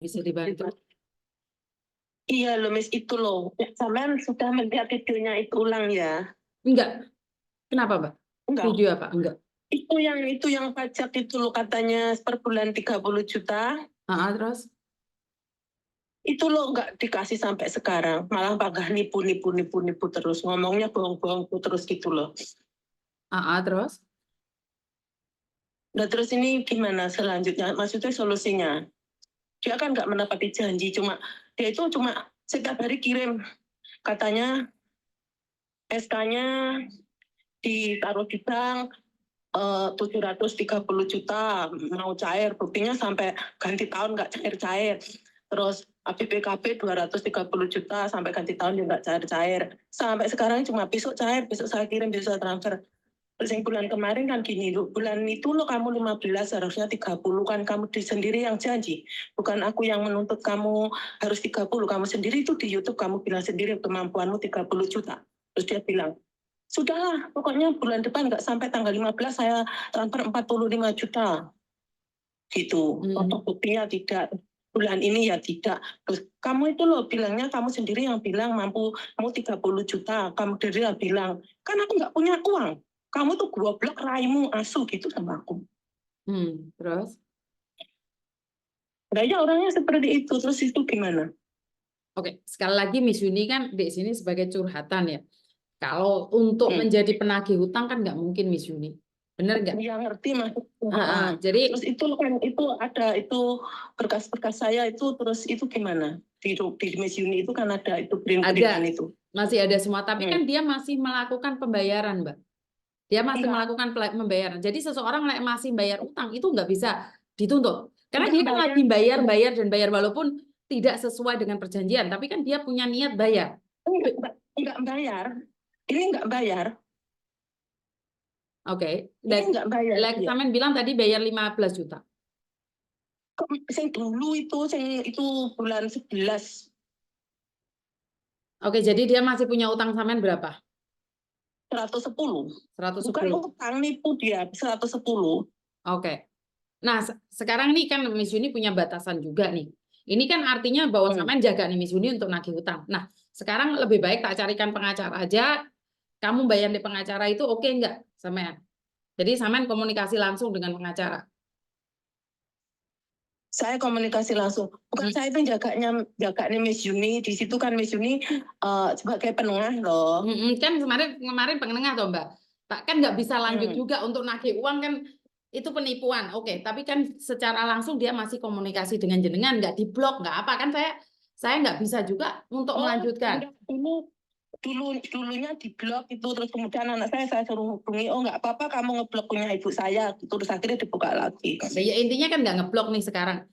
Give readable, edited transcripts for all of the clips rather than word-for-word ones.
Bisa dibantu. Iya loh, Miss, itu loh. Sampean sudah melihat videonya itu ulang ya? Enggak. Kenapa, Mbak? Enggak. Video apa? Enggak. Itu yang pajak itu loh, katanya per bulan 30 juta. Terus? Itu loh nggak dikasih sampai sekarang. Malah bangga nipu terus. Ngomongnya bohong-bohong terus gitu loh. Terus? Nah terus ini gimana selanjutnya? Maksudnya solusinya? Dia kan nggak menepati janji. Dia itu cuma setiap hari kirim. Katanya SK-nya ditaruh di bank 730 juta mau cair, buktinya sampai ganti tahun nggak cair-cair. Terus BPKB 230 juta sampai ganti tahun juga nggak cair-cair. Sampai sekarang cuma besok cair, besok saya kirim, besok saya transfer. Terus yang bulan kemarin kan gini, loh, bulan itu lo kamu 15 harusnya 30, kan kamu sendiri yang janji. Bukan aku yang menuntut kamu harus 30, kamu sendiri itu di YouTube kamu bilang sendiri kemampuanmu 30 juta. Terus dia bilang, sudahlah, pokoknya bulan depan nggak sampai tanggal 15 saya transfer 45 juta. Gitu. Untuk buktinya tidak. Bulan ini ya tidak. Terus kamu itu loh bilangnya kamu sendiri yang bilang mampu kamu 30 juta. Kamu sendiri yang bilang, kan aku nggak punya uang. Kamu tuh goblok, raimu, asu gitu sama aku. Terus? Kayaknya orangnya seperti itu. Terus itu gimana? Oke, sekali lagi Miss Yuni kan di sini sebagai curhatan ya. Kalau untuk menjadi penagih hutang kan nggak mungkin Miss Yuni. Bener nggak? Iya ngerti Mas. Jadi terus itu kan itu ada itu berkas-berkas saya itu, terus itu gimana? Di Miss Uni itu kan ada itu print-printan itu. Masih ada semua, tapi kan dia masih melakukan pembayaran, Mbak. Dia masih melakukan pembayaran. Jadi seseorang masih bayar utang itu nggak bisa dituntut. Karena dia kan lagi bayar dan bayar walaupun tidak sesuai dengan perjanjian, tapi kan dia punya niat bayar. Enggak bayar. Ini enggak bayar. Oke. Ini enggak bayar. Samen bilang tadi bayar 15 juta. Sing dulu itu bulan 11. Oke, jadi dia masih punya utang Samen berapa? 110. 110. Bukan utang, nipu dia 110. Oke. Nah, sekarang ini kan Miss Yuni punya batasan juga nih. Ini kan artinya bahwa Samen jaga nih Miss Yuni untuk nagih hutang. Nah, sekarang lebih baik tak carikan pengacara aja. Kamu bayar di pengacara itu oke enggak, Samen? Jadi Samen komunikasi langsung dengan pengacara. Saya komunikasi langsung. Bukan saya itu jaganya Miss Yuni. Di situ kan Miss Yuni sebagai penengah loh. Kan kemarin penengah toh Mbak. Kan nggak bisa lanjut juga untuk nagih uang kan itu penipuan. Oke, tapi kan secara langsung dia masih komunikasi dengan jenengan, nggak diblok, nggak apa kan saya nggak bisa juga untuk melanjutkan. Dulunya diblok itu, terus kemudian anak saya suruh hubungi, oh nggak apa-apa kamu ngeblok punya ibu saya, terus akhirnya dibuka lagi. Ya intinya kan nggak ngeblok nih sekarang.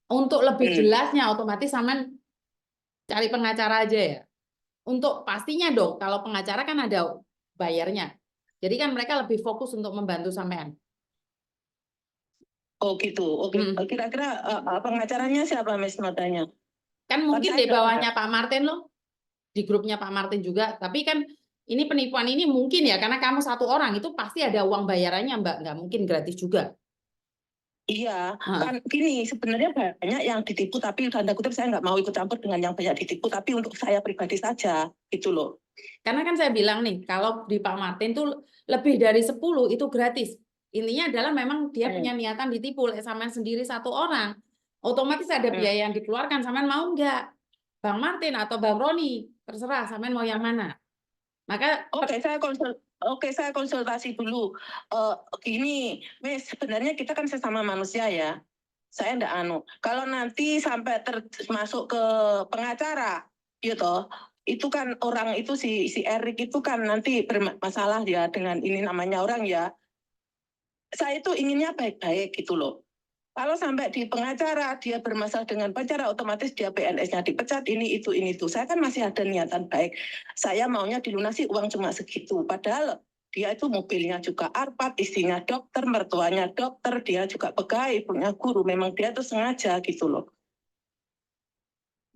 Untuk lebih jelasnya otomatis Samen cari pengacara aja ya. Untuk pastinya dong, kalau pengacara kan ada bayarnya. Jadi kan mereka lebih fokus untuk membantu sampean. Oh gitu, oke. Kira-kira pengacaranya siapa Miss notanya? Kan mungkin di bawahnya Pak Martin loh. Di grupnya Pak Martin juga. Tapi kan ini penipuan ini mungkin ya, karena kamu satu orang itu pasti ada uang bayarannya Mbak. Nggak mungkin gratis juga. Iya, kan gini, sebenarnya banyak yang ditipu, tapi tanda kutip saya nggak mau ikut campur dengan yang banyak ditipu, tapi untuk saya pribadi saja, gitu loh. Karena kan saya bilang nih, kalau di Pak Martin tuh lebih dari 10 itu gratis. Intinya adalah memang dia punya niatan ditipu oleh Samen sendiri satu orang. Otomatis ada biaya yang dikeluarkan, Samen mau nggak? Bang Martin atau Bang Roni, terserah Samen mau yang mana. Maka saya konsultasi dulu. Gini, Miss, sebenarnya kita kan sesama manusia ya. Saya enggak kalau nanti sampai masuk ke pengacara, gitu, itu kan orang itu si Erik itu kan nanti bermasalah ya dengan ini namanya orang ya. Saya itu inginnya baik-baik gitu loh. Kalau sampai di pengacara dia bermasalah dengan pengacara, otomatis dia PNS-nya dipecat, ini itu. Saya kan masih ada niatan baik. Saya maunya dilunasi uang cuma segitu. Padahal dia itu mobilnya juga Arpat, istrinya dokter, mertuanya dokter, dia juga pegawai, punya guru. Memang dia tuh sengaja gitu loh.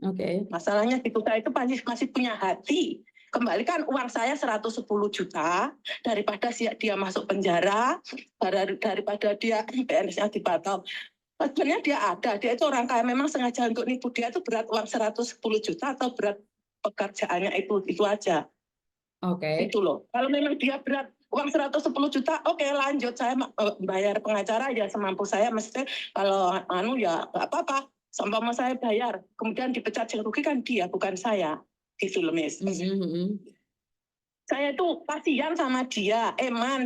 Oke. Masalahnya gitu, saya itu masih punya hati. Kembalikan uang saya 110 juta daripada dia masuk penjara, daripada dia PNS-nya dibatal. Sebenarnya dia itu orang kaya, memang sengaja untuk nipu. Dia itu berat uang 110 juta atau berat pekerjaannya itu aja. Oke. Itu loh. Kalau memang dia berat uang 110 juta, oke, lanjut. Saya bayar pengacara ya semampu saya. Mesti kalau ya nggak apa-apa. Seumpama saya bayar, kemudian dipecat yang rugi kan dia, bukan saya. Gitu loh, Miss. Saya itu kasihan sama dia,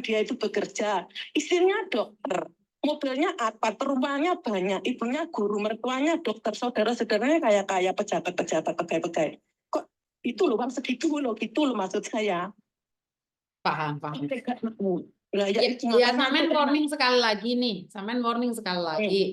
dia itu bekerja. Istrinya dokter, mobilnya apa, rumahnya banyak, ibunya guru, mertuanya dokter, saudara-saudaranya kaya-kaya, pejabat-pejabat, pegawai-pegawai. Kok itu loh, bang, segitu loh, gitu loh maksud saya. Paham. Nah, ya Samen warning sekali lagi nih, Samen warning sekali lagi.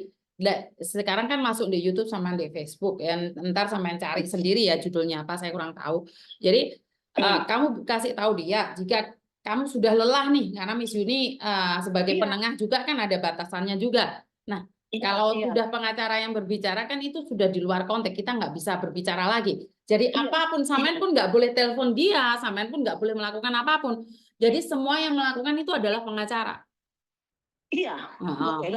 Sekarang kan masuk di YouTube sama di Facebook, ya ntar Samen cari sendiri ya judulnya apa, saya kurang tahu. Jadi kamu kasih tahu dia jika kamu sudah lelah nih, karena Miss Yuni sebagai penengah juga kan ada batasannya juga. Nah, kalau sudah pengacara yang berbicara kan itu sudah di luar konteks, kita nggak bisa berbicara lagi. Jadi apapun, Samen pun nggak boleh telepon dia, Samen pun nggak boleh melakukan apapun. Jadi semua yang melakukan itu adalah pengacara. Iya,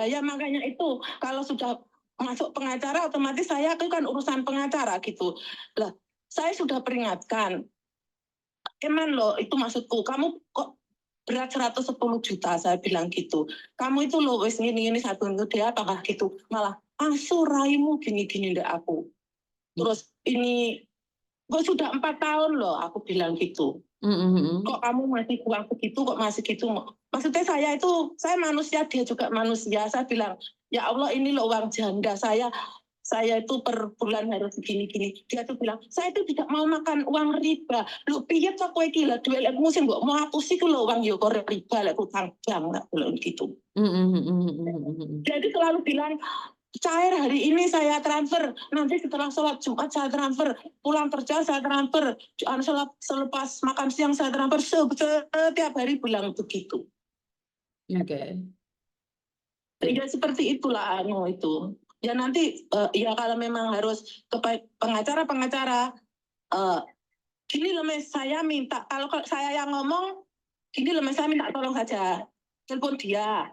ya makanya itu kalau sudah masuk pengacara otomatis saya itu kan urusan pengacara gitu. Lah, saya sudah peringatkan. Loh, itu maksudku, kamu kok berat 110 juta, saya bilang gitu. Kamu itu loh wes ini satu dia apakah gitu. Malah raimu gini-gini deh aku. Terus ini gue sudah 4 tahun loh, aku bilang gitu. Kok kamu masih kurang begitu, kok masih gitu. Maksudnya saya manusia, dia juga manusia. Saya bilang, ya Allah ini loh uang janda saya itu per bulan harus gini-gini. Dia tuh bilang, saya itu tidak mau makan uang riba. Lu piye kok kowe iki lah duwe lek musim kok mau hapus iku lho uang yo riba lek utang bank gitu. Jadi selalu bilang, cair hari ini saya transfer, nanti setelah sholat Jumat saya transfer, pulang kerja saya transfer, selepas makan siang saya transfer, setiap hari bilang begitu. Oke. Ya seperti itulah itu. Ya nanti ya kalau memang harus ke pengacara gini loh Mas, saya minta, kalau saya yang ngomong gini loh Mas, saya minta tolong saja telepon dia,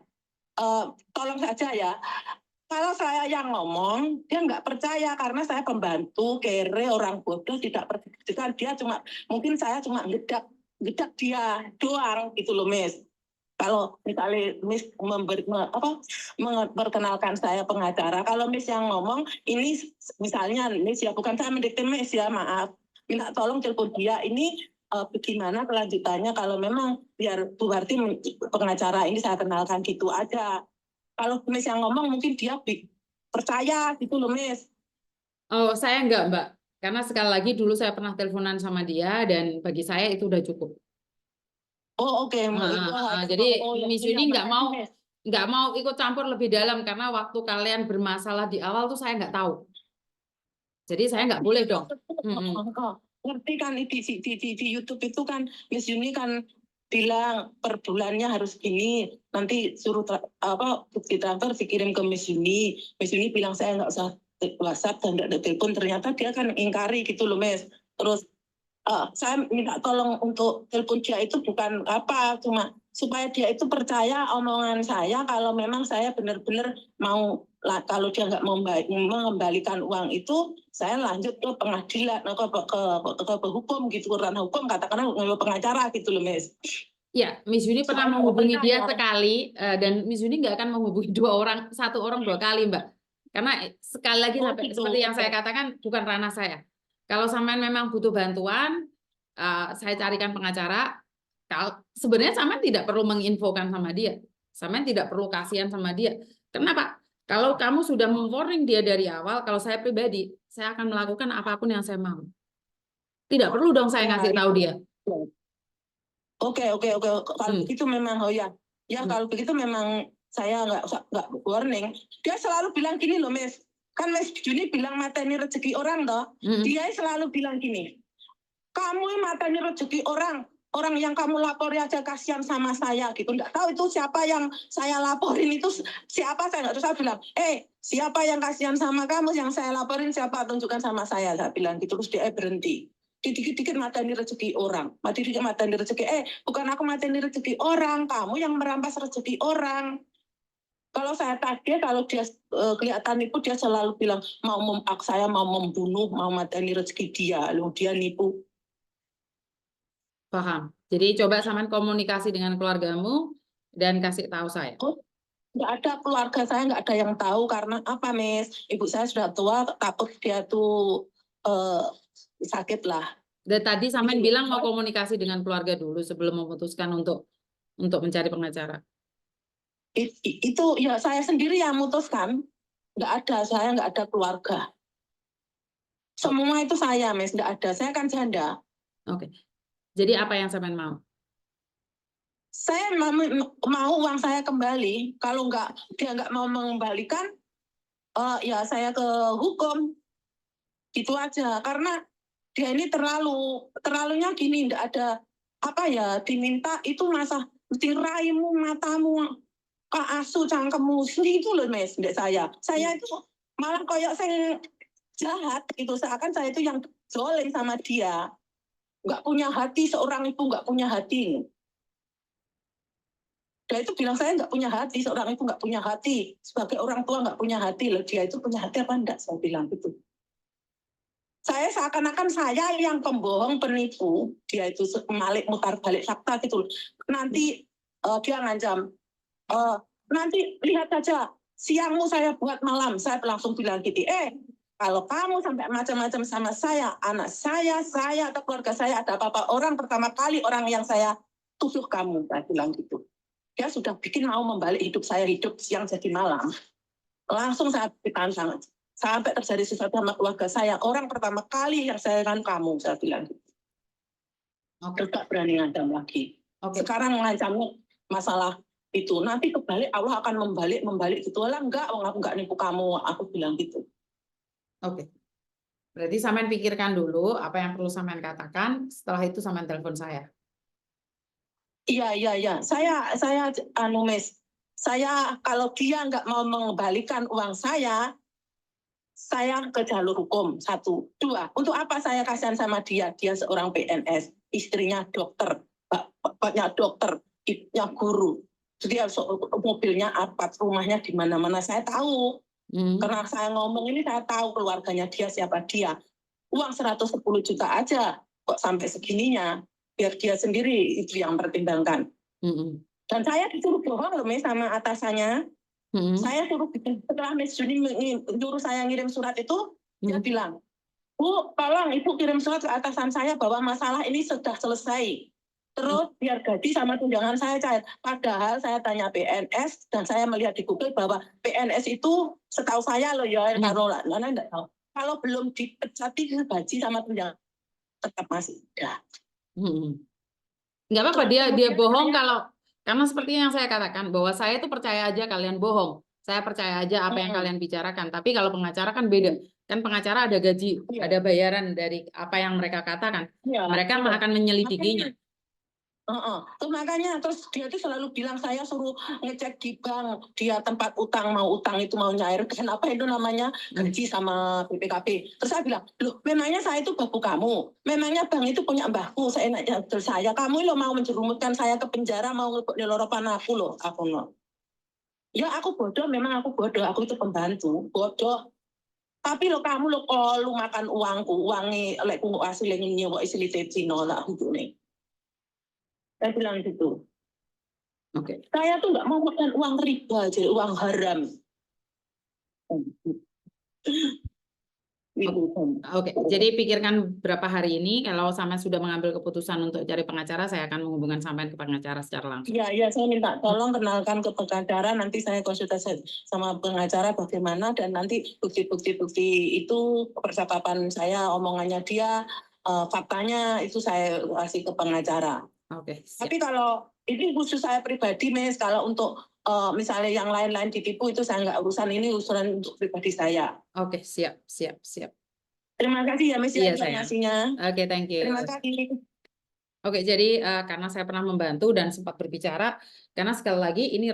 tolong saja ya. Kalau saya yang ngomong, dia nggak percaya karena saya pembantu, kere, orang bodoh, tidak percaya. Dia mungkin saya cuma gedak dia doang gitu loh, Miss. Kalau misalnya Miss memperkenalkan saya pengacara, kalau Miss yang ngomong, ini misalnya Miss ya, bukan saya mendikte Miss ya, maaf. Minta tolong telepon dia, ini bagaimana kelanjutannya kalau memang biar Bu Harti pengacara ini saya kenalkan gitu aja. Kalau Miss yang ngomong mungkin dia percaya gitu loh, Miss. Oh, saya enggak, Mbak. Karena sekali lagi dulu saya pernah teleponan sama dia dan bagi saya itu udah cukup. Oh, oke. Jadi Miss Yuni nggak mau ikut campur lebih dalam karena waktu kalian bermasalah di awal tuh saya nggak tahu. Jadi saya nggak boleh dong. Ngerti kan di YouTube itu kan Miss Yuni kan bilang per bulannya harus gini, nanti suruh bukti transfer dikirim ke Miss Yuni. Miss Yuni bilang saya nggak usah WhatsApp dan nggak ada telepon, ternyata dia kan ingkari gitu loh, Miss. Terus saya minta tolong untuk telepon dia itu bukan cuma supaya dia itu percaya omongan saya kalau memang saya benar-benar mau, kalau dia nggak mau mengembalikan uang itu, saya lanjut ke pengadilan, ke hukum gitu, ranah hukum, katakanlah pengacara gitu loh, Miss. Ya, Miss Yuni pernah menghubungi dia sekali dan Miss Yuni nggak akan menghubungi satu orang 2 kali, Mbak. Karena sekali lagi seperti yang saya katakan bukan ranah saya. Kalau sampean memang butuh bantuan, saya carikan pengacara. Sebenarnya sampean tidak perlu menginfokan sama dia. Sampean tidak perlu kasihan sama dia. Kenapa? Kalau kamu sudah warning dia dari awal, kalau saya pribadi, saya akan melakukan apapun yang saya mau. Tidak perlu dong saya ngasih tahu dia. Oke. Kalau begitu memang kalau begitu memang saya nggak warning. Dia selalu bilang gini loh, Miss. Kan Miss Juni bilang mateni rezeki orang toh. Dia selalu bilang gini, kamu mateni rezeki orang yang kamu lapori aja kasihan sama saya gitu. Nggak tahu itu siapa yang saya laporin itu siapa, saya nggak tahu. Saya bilang, siapa yang kasihan sama kamu, yang saya laporin siapa, tunjukkan sama saya bilang gitu. Terus dia berhenti. Dikit-dikit mateni rezeki orang. Mateni rezeki, bukan aku mateni rezeki orang, kamu yang merampas rezeki orang. Kalau saya tagih, kalau dia kelihatan nipu, dia selalu bilang saya mau membunuh, mau mateni rezeki dia, lalu dia nipu. Paham. Jadi coba sampean komunikasi dengan keluargamu dan kasih tahu saya. Oh, nggak ada, keluarga saya nggak ada yang tahu karena apa, Miss? Ibu saya sudah tua, takut dia tuh sakit lah. Dan tadi sampean Gitu. bilang mau komunikasi dengan keluarga dulu sebelum memutuskan untuk mencari pengacara. Itu ya saya sendiri yang memutuskan. Nggak ada, saya nggak ada keluarga. Semua itu saya, Miss, nggak ada. Saya kan janda. Oke. Jadi apa yang sampean mau? Saya mau uang saya kembali. Kalau dia nggak mau mengembalikan, ya saya ke hukum. Gitu aja. Karena dia ini terlalunya gini, nggak ada apa ya, diminta itu masa mesti raimu, matamu, asu, cangkemmu, itu loh, Mas, ndek saya. Saya itu malah kayak saya jahat gitu, seakan saya itu yang zolim sama dia. Nggak punya hati, seorang ibu nggak punya hati. Dia itu bilang saya nggak punya hati, seorang ibu nggak punya hati. Sebagai orang tua nggak punya hati, loh dia itu punya hati apa enggak, saya bilang gitu. Saya seakan-akan saya yang pembohong, penipu, dia itu mutar balik fakta gitu. Nanti dia ngancam, nanti lihat saja, siangmu saya buat malam. Saya langsung bilang gitu, kalau kamu sampai macam-macam sama saya, anak saya atau keluarga saya ada apa-apa, orang pertama kali orang yang saya tuduh kamu, saya bilang gitu. Dia sudah bikin mau membalik hidup saya, hidup siang jadi malam. Langsung saya ditantang. Sampai terjadi sesuatu sama keluarga saya. Orang pertama kali yang saya kan kamu, saya bilang gitu. Tidak berani ngancam lagi. Sekarang mengancamnya masalah itu. Nanti kebalik Allah akan membalik gitu. Lah enggak, aku enggak nipu kamu. Aku bilang gitu. Oke. Berarti sampean pikirkan dulu apa yang perlu sampean katakan. Setelah itu sampean telepon saya. Iya. Saya Miss. Saya kalau dia nggak mau mengembalikan uang saya ke jalur hukum. 1, 2. Untuk apa saya kasihan sama dia? Dia seorang PNS, istrinya dokter, bapaknya dokter, ibunya guru. Jadi mobilnya Apat, rumahnya di mana-mana saya tahu. Karena saya ngomong ini saya tahu keluarganya dia siapa dia. Uang 110 juta aja kok sampai segininya. Biar dia sendiri itu yang pertimbangkan. Dan saya disuruh bohong loh, sama atasannya. Saya suruh setelah Miss Juni nyuruh saya ngirim surat itu, dia bilang, Bu, tolong Ibu kirim surat ke atasan saya bahwa masalah ini sudah selesai. Terus biar gaji sama tunjangan saya cair. Padahal saya tanya PNS dan saya melihat di Google bahwa PNS itu setahu saya loh ya, mana enggak tahu. Kalau belum dipecati gaji sama tunjangan tetap masih ada. Nggak apa-apa, dia bohong karena seperti yang saya katakan bahwa saya tuh percaya aja kalian bohong. Saya percaya aja apa yang kalian bicarakan. Tapi kalau pengacara kan beda. Kan pengacara ada gaji, ada bayaran dari apa yang mereka katakan. Mereka akan menyelidikinya. Makanya terus dia tuh selalu bilang saya suruh ngecek di bank, dia tempat utang itu mau nyair, kenapa itu namanya gaji sama BPKB. Terus saya bilang, loh memangnya saya itu babu kamu, memangnya bank itu punya mbahku, seenaknya saya, kamu lo mau menjerumuskan saya ke penjara, mau ngeloropan aku loh, aku no. Ya aku bodoh, memang aku bodoh, aku itu pembantu, bodoh. Tapi lo kamu lo kalau makan uangku, uangnya lek ku hasilnya nyewa isi Cino lah gitu nih. Saya bilang gitu. Saya tuh nggak mau makan uang riba, jadi uang haram. Jadi pikirkan berapa hari ini. Kalau sampai sudah mengambil keputusan untuk cari pengacara, saya akan menghubungkan sampai ke pengacara secara langsung. Iya, saya minta tolong kenalkan ke pengacara. Nanti saya konsultasi sama pengacara bagaimana dan nanti bukti-bukti itu percakapan saya, omongannya dia, faktanya itu saya kasih ke pengacara. Tapi kalau ini khusus saya pribadi, Miss, kalau untuk misalnya yang lain-lain ditipu itu saya nggak urusan, ini urusan untuk pribadi saya. Siap. Terima kasih ya, Miss, informasinya. Thank you. Terima kasih. Jadi karena saya pernah membantu dan sempat berbicara, karena sekali lagi ini